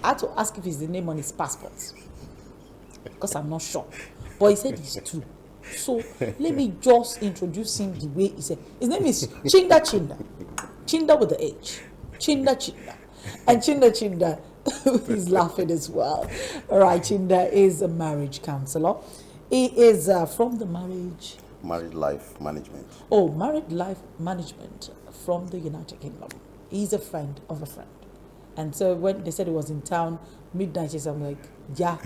I had to ask if it's the name on his passport because I'm not sure. But he said it's two. So let me just introduce him the way he said. His name is Chinda Chinda. Chinda with the H. Chinda Chinda. And Chinda he's laughing as well. All right, Chinda is a marriage counselor. He is from the Married Life Management. Oh, Married Life Management from the United Kingdom. He's a friend of a friend. And so when they said he was in town, mid-90s, I'm like, yeah,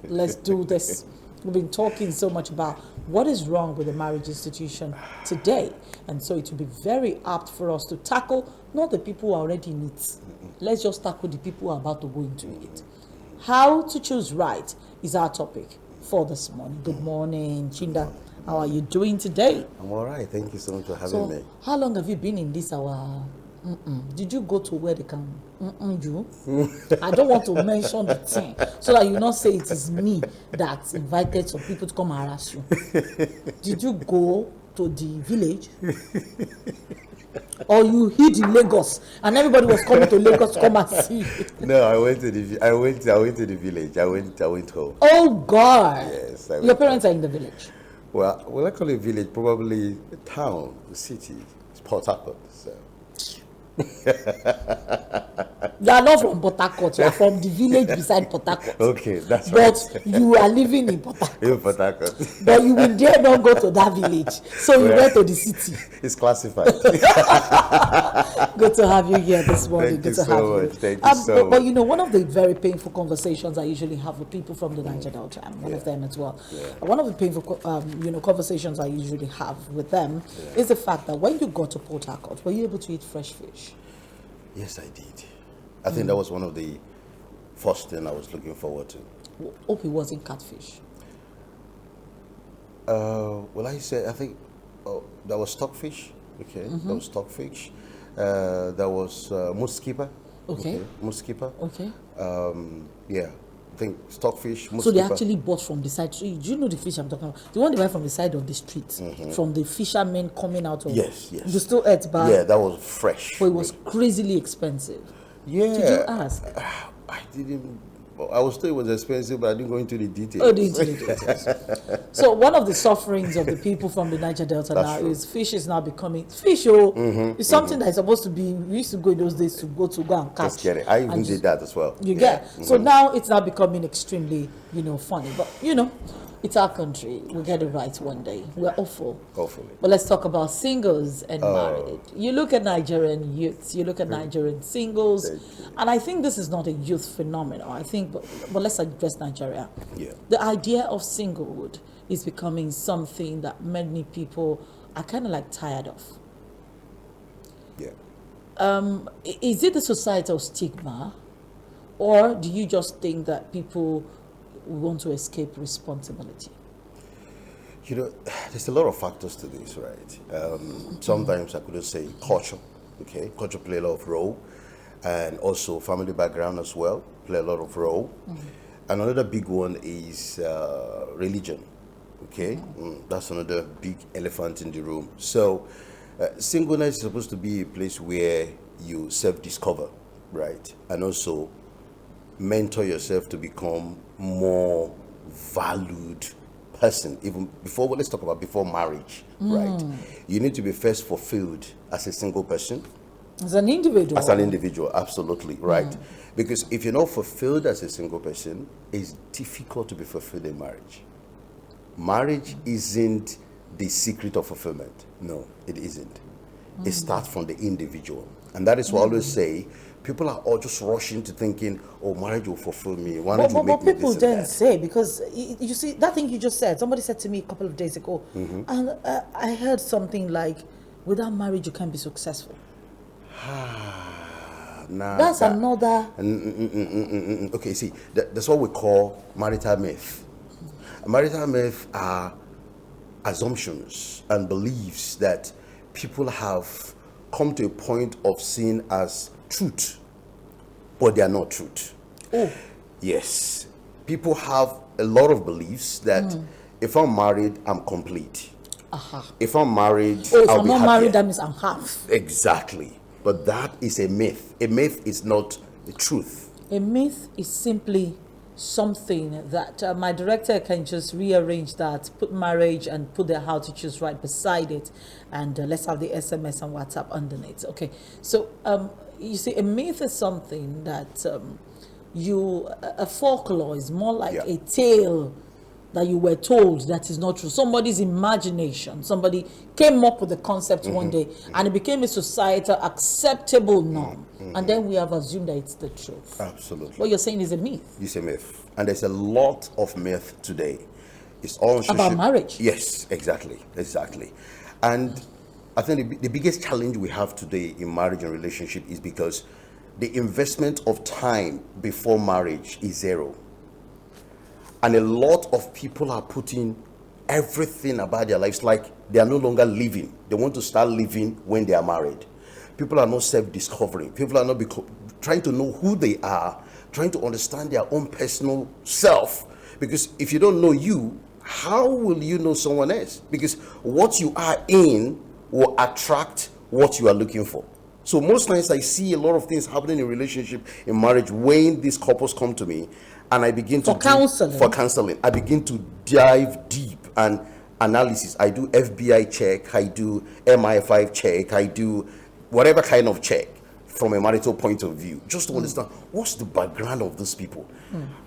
let's do this. We've been talking so much about what is wrong with the marriage institution today. And so it will be very apt for us to tackle not the people who are already in it. Let's just tackle the people who are about to go into it. How to choose right is our topic for this morning. Good morning, Chinda. How are you doing today? I'm all right. Thank you so much for having me. How long have you been in this Did you go to where they can you? I don't want to mention the thing so that you not say it is me that invited some people to come harass you. Did you go to the village? Or you hid in Lagos and everybody was coming to Lagos to come and see? No, I went to the village. I went home. Oh God. Yes. Your parents are in the village. Well, I call it village, probably a town, a city. It's Port Harcourt. So. You are not from Port Harcourt, you are from the village beside Port Harcourt. Okay, that's right. But you are living in Port Harcourt. In Port Harcourt. But you will dare not go to that village. So you went to the city. It's classified. Good to have you here this morning. Thank Good you to have so you. much. Thank you so much. But you know, one of the very painful conversations I usually have with people from the Niger Delta, I'm one of them as well. Yeah. One of the painful conversations I usually have with them is the fact that when you got to Port Harcourt, were you able to eat fresh fish? Yes, I did. I think that was one of the first thing I was looking forward to. Hope it wasn't catfish. Well, I think there was stockfish. Okay, there was stockfish. There was muskipper. Okay. Muskipper. Okay. Yeah, I think stockfish. So they actually bought from the side. So do you know the fish I'm talking about? The one they buy from the side of the street, from the fishermen coming out of. Yes. You still ate, but yeah, that was fresh. But it was crazily expensive. Yeah. Did you ask? I didn't. I was told it was expensive, but I didn't go into the details. Oh, into the details. So one of the sufferings of the people from the Niger Delta now is fish is now becoming fish. It's something that is supposed to be. We used to go in those days to go and catch. Just get it. I even did that as well. You get. So now it's now becoming extremely, funny. But it's our country. We'll get it right one day. We're hopeful. Hopefully. But let's talk about singles and married. You look at Nigerian youths, you look at Nigerian singles, and I think this is not a youth phenomenon. I think, but let's address Nigeria. Yeah. The idea of singlehood is becoming something that many people are kind of like tired of. Yeah. Is it a societal stigma, or do you just think that people want to escape responsibility? There's a lot of factors to this, right? Sometimes I could say culture. Okay, culture play a lot of role, and also family background as well play a lot of role. And another big one is religion. Okay, that's another big elephant in the room. So singleness is supposed to be a place where you self-discover, right? And also mentor yourself to become more valued person. Even before, let's talk about before marriage, right? You need to be first fulfilled as a single person. As an individual. As an individual, absolutely, right? Because if you're not fulfilled as a single person, it's difficult to be fulfilled in marriage. Marriage isn't the secret of fulfillment. No, it isn't. It starts from the individual. And that is why I always say, people are all just rushing to thinking, oh, marriage will fulfill me. Marriage will make me people this and then that. say, because you see, that thing you just said, somebody said to me a couple of days ago, and I heard something like, without marriage, you can't be successful. That's another. Okay, see, that's what we call marital myth. Marital myth are assumptions and beliefs that people have come to a point of seeing as truth, but they are not truth. Oh. Yes. People have a lot of beliefs that if I'm married, I'm complete. If I'm married, if I'll I'm be not happier. married, that means I'm half. Exactly. But that is a myth. A myth is not the truth. A myth is simply something that my director can just rearrange that, put marriage and put the how to choose right beside it, and let's have the SMS and WhatsApp underneath. Okay, so you see, a myth is something that a folklore is more like a tale that you were told that is not true. Somebody's imagination. Somebody came up with the concept one day, and it became a societal acceptable norm. And then we have assumed that it's the truth. Absolutely. What you're saying is a myth. It's a myth. And there's a lot of myth today. It's all about marriage. Yes, exactly. And I think the biggest challenge we have today in marriage and relationship is because the investment of time before marriage is zero. And a lot of people are putting everything about their lives like they are no longer living. They want to start living when they are married. People are not self-discovering. People are not trying to know who they are, trying to understand their own personal self. Because if you don't know you, how will you know someone else? Because what you are in will attract what you are looking for. So most times I see a lot of things happening in relationship, in marriage, when these couples come to me and I begin to for counseling. I begin to dive deep and analysis. I do FBI check, I do MI5 check, I do whatever kind of check from a marital point of view, just to understand what's the background of these people.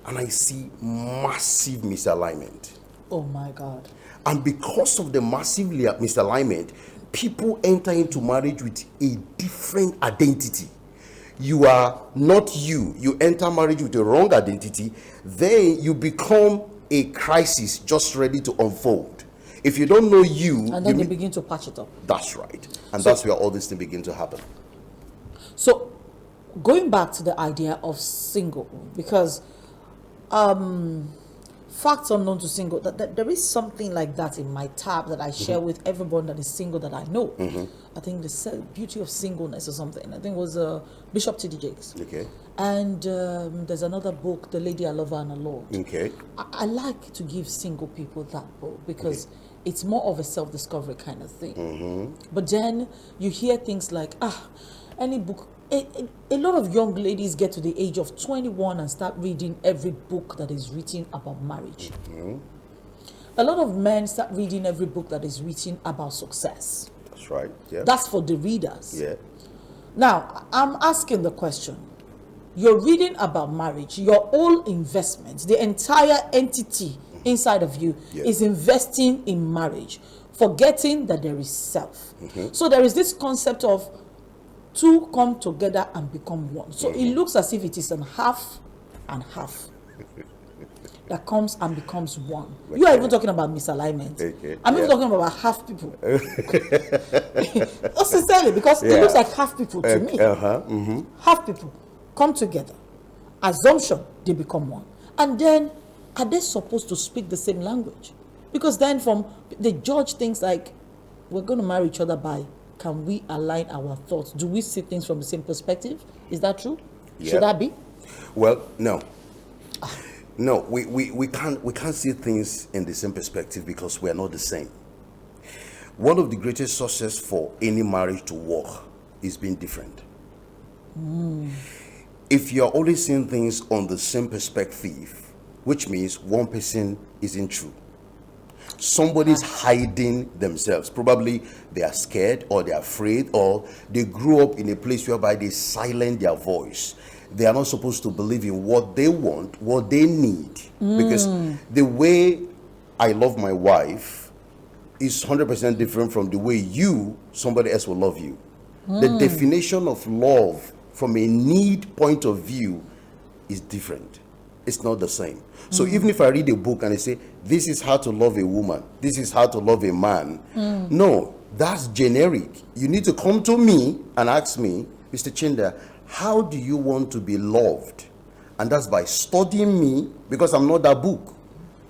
And I see massive misalignment. Oh my God. And because of the massive misalignment, people enter into marriage with a different identity. You are not you. You enter marriage with a wrong identity, then you become a crisis just ready to unfold. If you don't know you, and then they begin to patch it up. That's right. And so that's where all these things begin to happen. So going back to the idea of single, because facts unknown to single, that there is something like that in my tab that I share with everyone that is single that I know. I think the beauty of singleness or something. I think it was Bishop T.D. Jakes. Okay. And there's another book, The Lady I Love Her and the Lord. Okay. I like to give single people that book because it's more of a self-discovery kind of thing. But then you hear things like, any book. A lot of young ladies get to the age of 21 and start reading every book that is written about marriage. A lot of men start reading every book that is written about success. That's right. Yeah. That's for the readers. Yeah. Now, I'm asking the question. You're reading about marriage. Your whole investment, the entire entity inside of you is investing in marriage, forgetting that there is self. So there is this concept of two come together and become one. So it looks as if it is a half and half that comes and becomes one. You are even talking about misalignment. I'm even talking about half people. Sincerely, because it looks like half people to me. Half people come together. Assumption, they become one. And then, are they supposed to speak the same language? Because then they judge things like, we're going to marry each other by, can we align our thoughts? Do we see things from the same perspective? Is that true? Yeah. Should that be? Well, no. No, we can't see things in the same perspective because we are not the same. One of the greatest sources for any marriage to work is being different. If you're only seeing things on the same perspective, which means one person isn't true. Somebody's hiding themselves. Probably they are scared or they are afraid or they grew up in a place whereby they silence their voice. They are not supposed to believe in what they want, what they need. Because the way I love my wife is 100% different from the way somebody else will love you. The definition of love from a need point of view is different. It's not the same. So even if I read a book and I say, this is how to love a woman, this is how to love a man, no, that's generic. You need to come to me and ask me, Mr. Chinda, how do you want to be loved? And that's by studying me, because I'm not that book.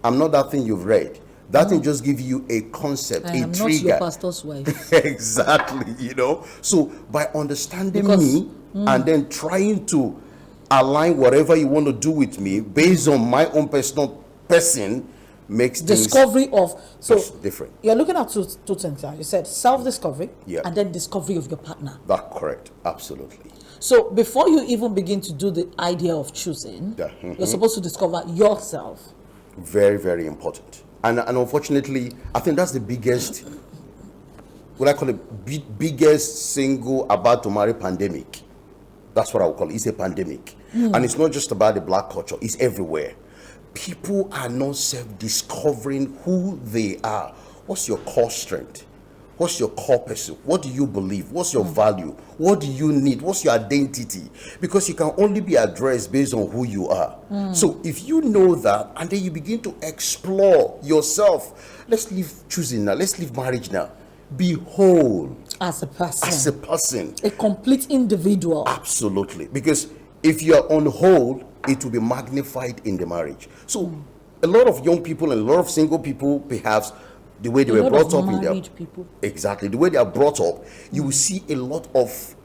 I'm not that thing you've read. That thing just gives you a concept, a trigger. I'm not your pastor's wife. Exactly, So by understanding me and then trying to align whatever you want to do with me based on my own personal person makes discovery of different. You're looking at two things. You said self-discovery and then discovery of your partner. That's correct. Absolutely. So before you even begin to do the idea of choosing, Yeah. you're supposed to discover yourself. Very, very important. And unfortunately, I think that's the biggest, what I call it, biggest single about to marry pandemic. That's what I would call it. It's a pandemic. And it's not just about the black culture, it's everywhere. People are not self-discovering who they are. What's your core strength? What's your core person? What do you believe? What's your value? What do you need? What's your identity? Because you can only be addressed based on who you are. So if you know that, and then you begin to explore yourself, let's leave choosing now. Let's leave marriage now. Be whole As a person. as a person. A complete individual. Absolutely. Because if you're on whole, it will be magnified in the marriage. So a lot of young people and a lot of single people, perhaps the way they were brought up in their people. exactly the way they are brought up, you will see a lot of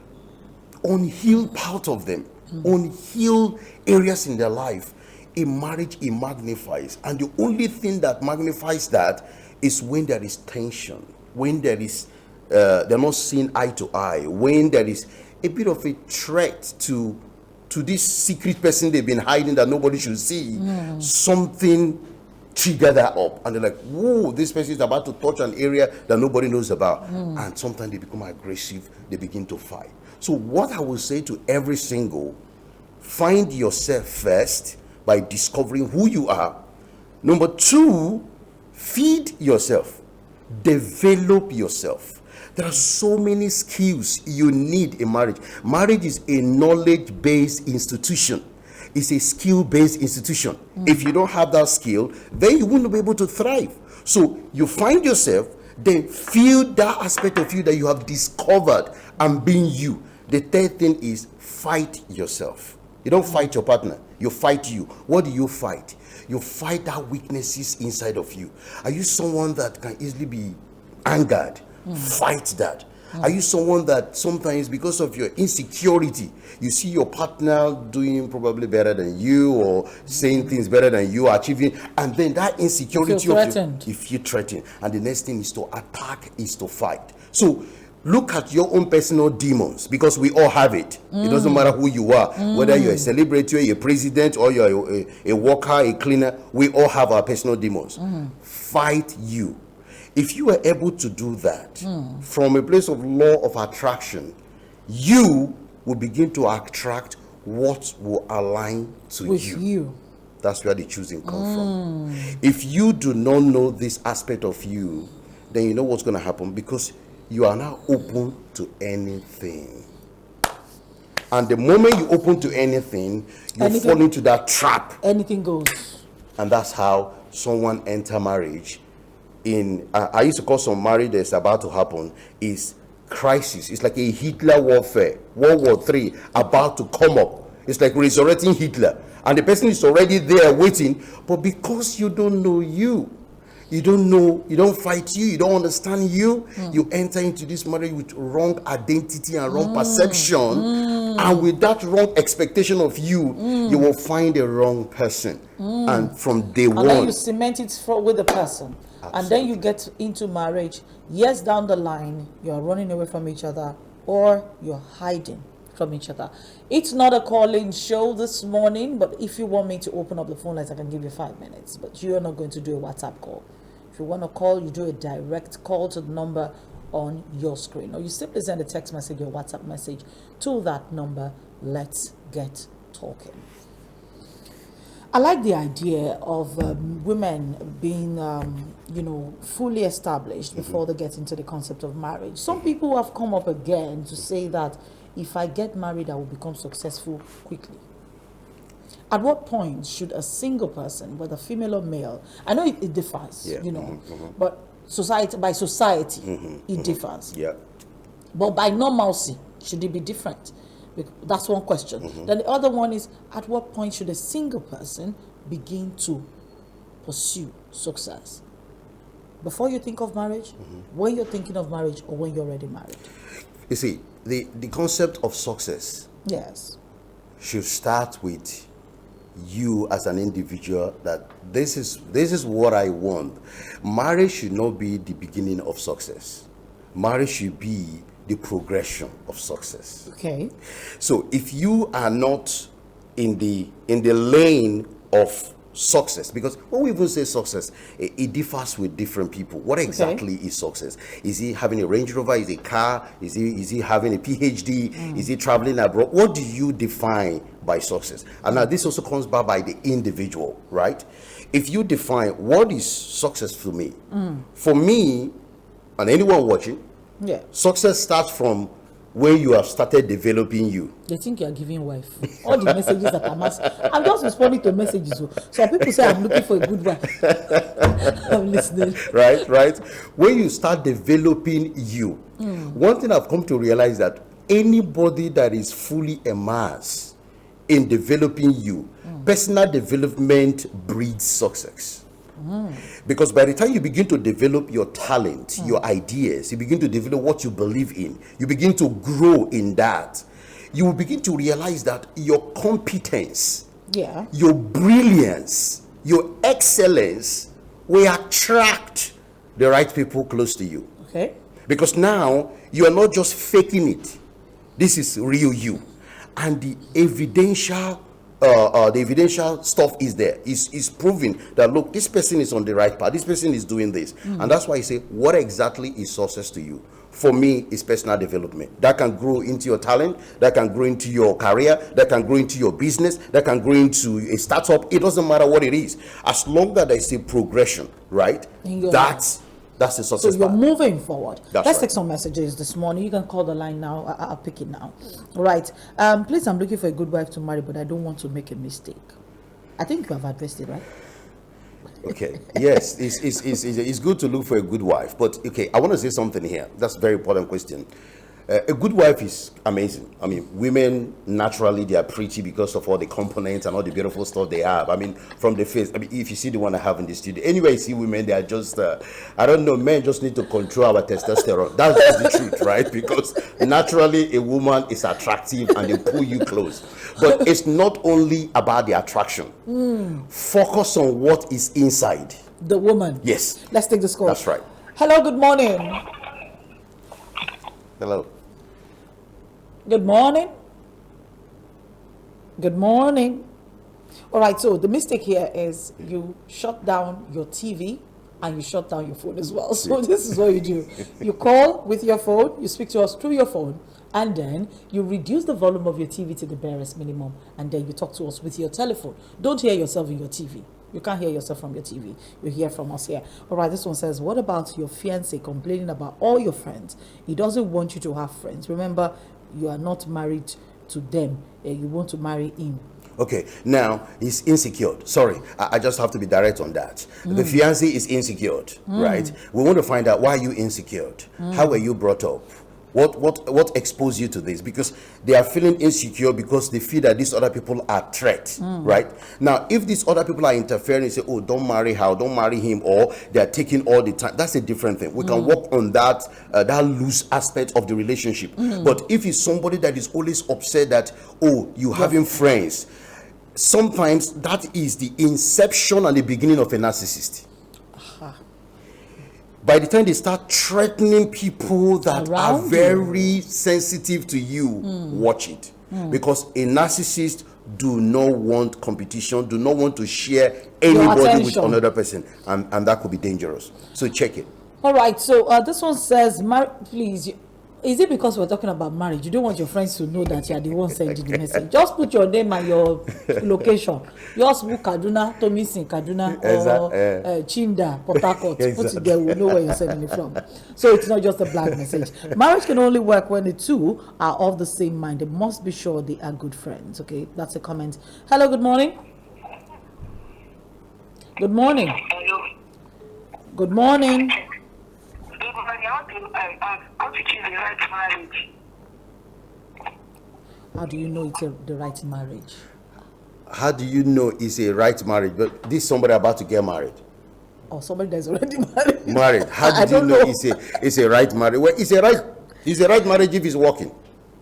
unhealed part of them, unhealed areas in their life. In marriage, it magnifies, and the only thing that magnifies that is when there is tension, when there is they're not seeing eye to eye, when there is a bit of a threat to this secret person they've been hiding that nobody should see. Something trigger that up, and they're like, whoa, this person is about to touch an area that nobody knows about. And sometimes they become aggressive, they begin to fight. So what I will say to every single, find yourself first by discovering who you are. Number two, feed yourself, develop yourself. There are so many skills you need in marriage. Marriage is a knowledge-based institution. It's a skill-based institution. If you don't have that skill, then you won't be able to thrive. So you find yourself, then feel that aspect of you that you have discovered and being you. The third thing is fight yourself. You don't fight your partner, you fight you. What do you fight? You fight that weaknesses inside of you. Are you someone that can easily be angered? Fight that. Are you someone that sometimes, because of your insecurity, you see your partner doing probably better than you or saying things better than you, achieving, and then that insecurity You feel threatened. you feel threatened, and the next thing is to attack, is to fight. So look at your own personal demons, because we all have it. It doesn't matter who you are, whether you're a celebrity, a president, or you're a worker, a cleaner. We all have our personal demons. Fight you. If you are able to do that from a place of law of attraction, you will begin to attract what will align to With you. That's where the choosing comes from. If you do not know this aspect of you, then you know what's going to happen, because you are now open to anything. And the moment you open to anything, you fall into that trap. Anything goes. And that's how someone enter marriage. I used to call some marriage that's about to happen is crisis. It's like a Hitler warfare, World War III about to come up. It's like resurrecting Hitler, and the person is already there waiting. But because you don't know you don't know, you don't fight you don't understand you, you enter into this marriage with wrong identity and wrong perception, and with that wrong expectation of you, you will find the wrong person. And from day one, And then you cement it with the person. And then you get into marriage. Years down the line, you're running away from each other, or you're hiding from each other. It's not a call-in show this morning, but if you want me to open up the phone lines, I can give you 5 minutes. But you're not going to do a WhatsApp call. If you want to call, you do a direct call to the number on your screen, or you simply send a text message or WhatsApp message to that number. Let's get talking. I like the idea of women being, fully established before they get into the concept of marriage. Some people have come up again to say that if I get married, I will become successful quickly. At what point should a single person, whether female or male, I know it differs, but by society, it differs. Yeah. But by normalcy, should it be different? That's one question. Then the other one is, at what point should a single person begin to pursue success? Before you think of marriage, when you're thinking of marriage, or when you're already married? You see, the concept of success, yes, should start with you as an individual, that this is what I want. Marriage should not be the beginning of success. Marriage should be the progression of success. Okay. So if you are not in the lane of success, because when we even say success, it differs with different people. What exactly is success? Is he having a Range Rover? Is it a car? Is he having a PhD? Is he traveling abroad? What do you define by success? And now this also comes back by the individual, right? If you define what is success for me, for me and anyone watching, success starts from when you have started developing you. They think you are giving wife. All the messages that I'm just responding to messages. So people say I'm looking for a good wife. I'm listening. Right. When you start developing you, one thing I've come to realize that anybody that is fully immersed in developing you, personal development breeds success. Because by the time you begin to develop your talent, your ideas, you begin to develop what you believe in, you begin to grow in that, you will begin to realize that your competence, your brilliance, your excellence will attract the right people close to you. Okay. Because now you are not just faking it. This is real you. And the evidential stuff is there. Is proving that, look, this person is on the right path. This person is doing this. And that's why I say, what exactly is success to you? For me, it's personal development. That can grow into your talent. That can grow into your career. That can grow into your business. That can grow into a startup. It doesn't matter what it is. As long as there's a progression, right? That's the success. So you're moving forward. Let's take some messages this morning. You can call the line now. I'll pick it now. Right. Please, I'm looking for a good wife to marry, but I don't want to make a mistake. I think you have addressed it, right? Okay. Yes, it's good to look for a good wife. But, okay, I want to say something here. That's a very important question. A good wife is amazing. I mean, women, naturally, they are pretty because of all the components and all the beautiful stuff they have. I mean, from the face. I mean, if you see the one I have in the studio. Anyway, you see women, they are just, I don't know, men just need to control our testosterone. That's just the truth, right? Because naturally, a woman is attractive and they pull you close. But it's not only about the attraction. Focus on what is inside. The woman. Yes. Let's take this call. That's right. Hello, good morning. Hello. Good morning. Good morning. All right, so the mistake here is you shut down your TV and you shut down your phone as well. So this is what you do. You call with your phone, you speak to us through your phone, and then you reduce the volume of your TV to the barest minimum, and then you talk to us with your telephone. Don't hear yourself in your TV. You can't hear yourself from your TV. You hear from us here. All right, this one says, what about your fiancé complaining about all your friends? He doesn't want you to have friends. Remember, you are not married to them. You want to marry him. Okay, now he's insecure. Sorry, I just have to be direct on that. The fiancé is insecure, right? We want to find out, why are you insecure? How were you brought up? What exposed you to this? Because they are feeling insecure because they feel that these other people are threats, right? Now, if these other people are interfering and say, oh, don't marry her, don't marry him, or they are taking all the time, that's a different thing. We can work on that loose aspect of the relationship. But if it's somebody that is always upset that, oh, you having friends, sometimes that is the inception and the beginning of a narcissist. By the time they start threatening people that are very sensitive to you, watch it. Because a narcissist do not want competition, do not want to share anybody with another person. And that could be dangerous. So check it. All right. So this one says, please, is it because we're talking about marriage? You don't want your friends to know that you are the one sending the message. Just put your name and your location. Just book Kaduna, Tomisin, Kaduna, or Chinda, Port Harcourt. Put it there, we'll know where you're sending it from. So it's not just a blank message. Marriage can only work when the two are of the same mind. They must be sure they are good friends. Okay, that's a comment. Hello, good morning. Good morning. Hello. Good morning. How to choose the right marriage? How do you know it's the right marriage? How do you know it's a right marriage? But this is somebody about to get married. Or somebody that's already married. Married. How do you know it's a right marriage? Well, it's a right marriage if it's working.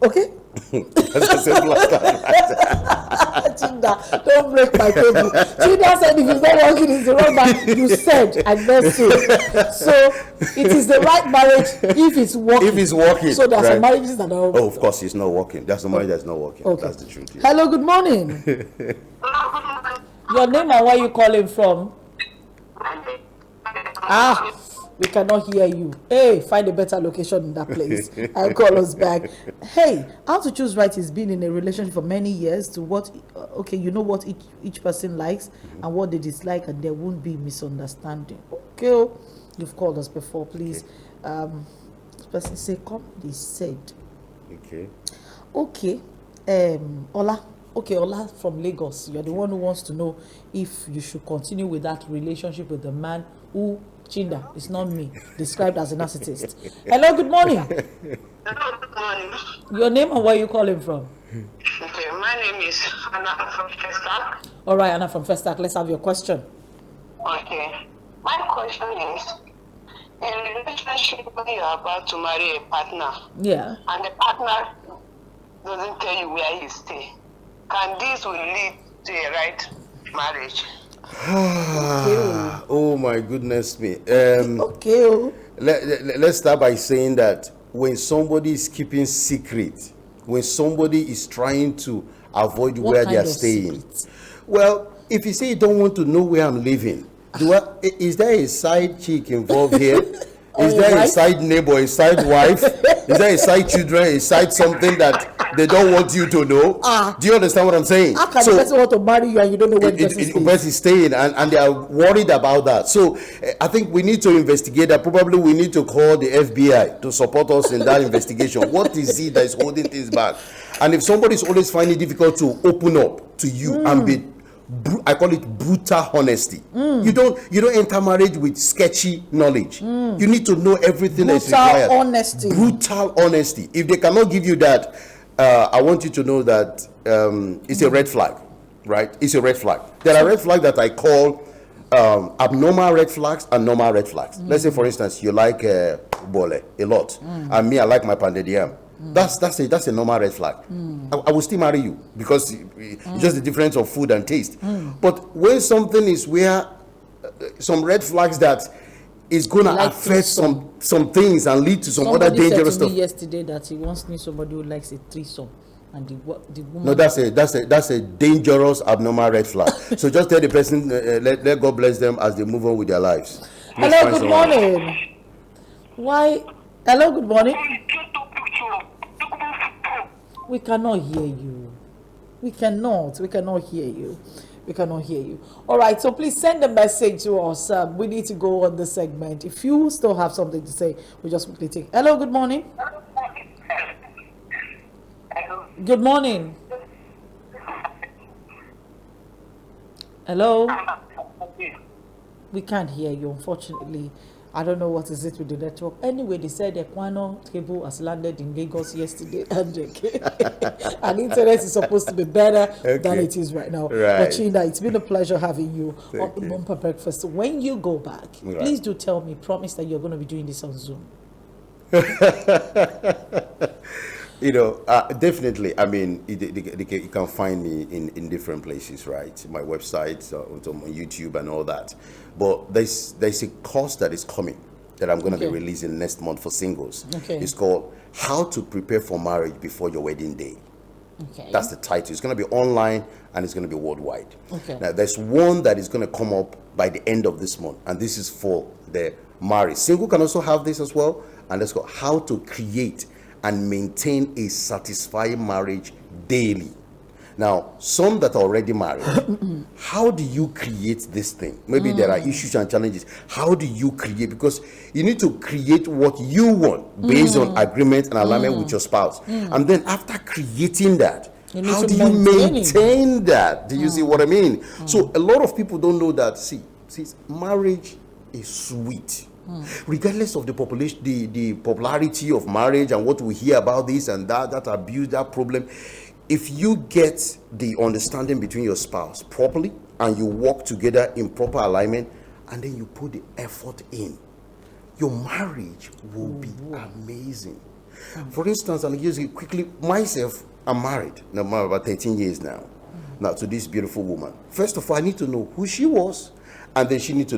Okay. That's as simple as that. Chinda, don't break my table. Chinda said if it's not working, it's the wrong marriage. You said, and then so it is the right marriage if it's working. If it's working. So there's right? some marriages that are. Oh, of course, it's not working. That's the marriage that's not working. Okay. That's the truth. Yeah. Hello, good morning. Your name and where you calling from? We cannot hear you. Hey, find a better location in that place and call us back. Hey, How to Choose Right is been in a relationship for many years to what, okay, you know what each person likes and what they dislike, and there won't be misunderstanding. Okay, you've called us before, please. This person say, come, they said. Okay. Ola. Okay, Ola from Lagos. You're the one who wants to know if you should continue with that relationship with the man who, Chinda, it's not me, described as a narcissist. Hello, good morning. Hello, good morning. Your name and where you calling from? Okay, my name is Anna from Festac. All right, Anna from Festac, let's have your question. Okay. My question is, in a relationship when you are about to marry a partner, Yeah. and the partner doesn't tell you where he stay, can this will lead to a right marriage? Oh my goodness me. Okay. Let's start by saying that when somebody is keeping secret, when somebody is trying to avoid What where kind they are of staying, secret? well, if you say you don't want to know where I'm living, is there a side chick involved here? Is there a side neighbor, a side wife? Is there a side children, a side something that they don't want you to know? Do you understand what I'm saying? How can the person want to marry you and you don't know where the person is staying, and they are worried about that. So I think we need to investigate that. Probably we need to call the FBI to support us in that investigation. What is it that is holding things back? And if somebody is always finding it difficult to open up to you and be, I call it brutal honesty. You don't enter marriage with sketchy knowledge. You need to know everything that's required. Brutal honesty. If they cannot give you that, I want you to know that it's a red flag, right? It's a red flag. There are red flags that I call abnormal red flags and normal red flags. Let's say, for instance, you like bole a lot, and me, I like my pounded yam. That's a normal red flag. I will still marry you because it's just the difference of food and taste. But when something is where some red flags that is going to affect some things and lead to some other dangerous stuff. Somebody said to me yesterday that he wants me somebody who likes a threesome, and the woman. No, that's a dangerous abnormal red flag. So just tell the person, let God bless them as they move on with their lives. Hello, good morning. Why? Hello, good morning. We cannot hear you. We cannot hear you. We cannot hear you. All right, so please send a message to us. We need to go on the segment. If you still have something to say, we'll just quickly take. Hello, good morning. Good morning. Hello. We can't hear you, unfortunately. I don't know what is it with the network. Anyway, they said the Kwano cable has landed in Lagos yesterday, and internet is supposed to be better than it is right now. Right. But Chinda, it's been a pleasure having you on the Bumper Breakfast. When you go back, please do tell me, promise that you're going to be doing this on Zoom. Definitely. I mean, you can find me in different places, right? My website, on YouTube and all that. But there's a course that is coming that I'm going to be releasing next month for singles. It's called How to Prepare for Marriage Before Your Wedding Day. That's the title. It's going to be online and it's going to be worldwide. Now, there's one that is going to come up by the end of this month, and this is for the married. Single can also have this as well, and let's go How to Create and Maintain a Satisfying Marriage Daily. Now, some that are already married, how do you create this thing? Maybe there are issues and challenges. How do you create? Because you need to create what you want based on agreement and alignment with your spouse. And then after creating that, how do you maintain that? Do you see what I mean? So a lot of people don't know that. See, marriage is sweet. Regardless of the population, the popularity of marriage and what we hear about this and that abuse, that problem, if you get the understanding between your spouse properly and you work together in proper alignment and then you put the effort in, your marriage will be amazing. For instance, I'll use it quickly. Myself, I'm married. I'm about 13 years now. Now, to this beautiful woman, first of all, I need to know who she was, and then she need to know